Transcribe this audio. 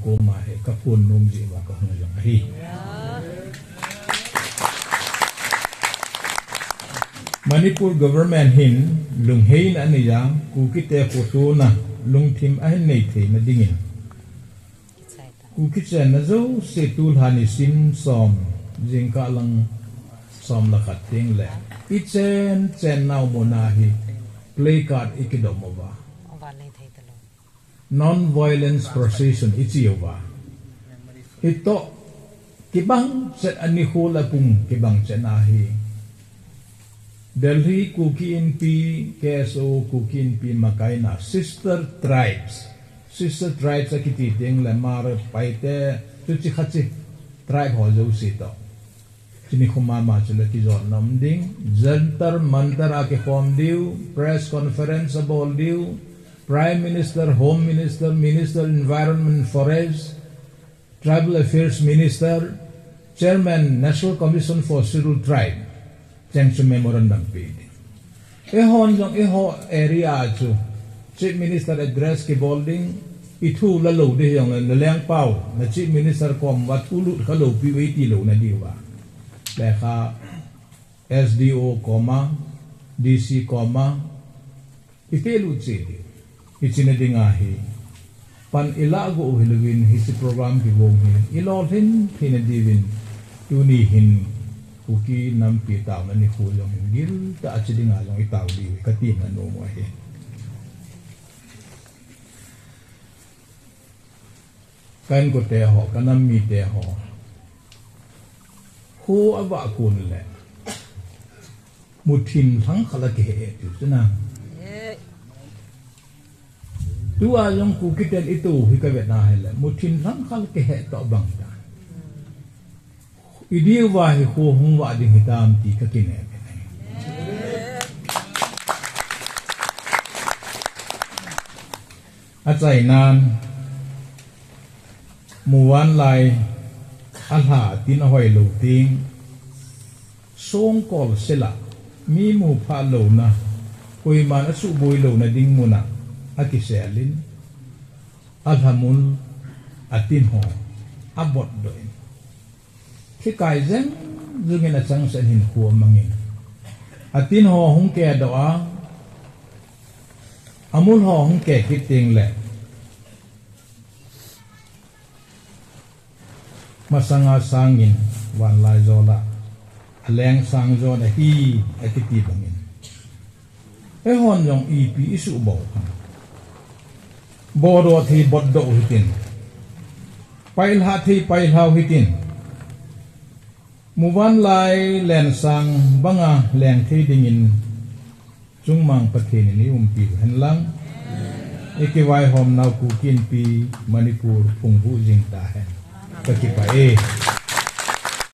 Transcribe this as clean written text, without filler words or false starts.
ko ma he ka pun num ji wa ka hong jong hi Manipur government hin lung hein aniya ku kite photo na lung thim a hin nei the na dingin ku kitchen na zo se tul hani sim som jingka lang som la khating le ichen chen naw mona hi play card ikidomova non violence procession ichiova ito kibang set ani hula pung kibang chenahi Delhi kuki in P KSO kuki in P Makaina sister tribes akititing le mar paite chuchi khachi tribe ho jo sito chini khumama chule ki zon namding jantar mantar ake form diu press conference abol diu prime minister home minister minister environment forest tribal affairs minister chairman national commission for scheduled tribe Cheng memorandum paid. Ehon jong eho area chu chief minister address ki bolding itu lalu de yang leleng pau na chief minister kom wat ulut kalau PWT lo na diwa. Leka SDO koma DC koma itelu chidi ichine dingahi pan ilago hilwin hisi program ki wong hi ilolhin hinadivin tunihin kuki nampi tao na ni hulong gil ta achidi nga long itaw di katim na no mo he kan ko te ho kanam mi te ho hu aba kun le mutin thang khala ke he tu na dua long kuki ten itu hi ka vet na hele mutin thang khala ke he to bang ta Idiu wahi ko hung wa ding hitam ti ka kine Atsai nan muwan lai alha tin hoi lo ting song kol sela mi mu pha lo na koi man asu boi lo na ding muna akiselin alhamun atin ho abot doin khi cài dân dương nghe là chẳng sẽ hình của mangin atin ho hung ke doa amul ho hung ke kiting le masanga sangin wan lai zola aleng sang zo na hi akiti bangin e hon yong ep isu bo bodo thi boddo hitin pail ha thi pail ha hitin Muwan lai len sang banga len thi dingin chungmang pathin ni umpi henlang ekiwai hom nau ku kin pi Manipur phungbu jing ta hen ka ki pa e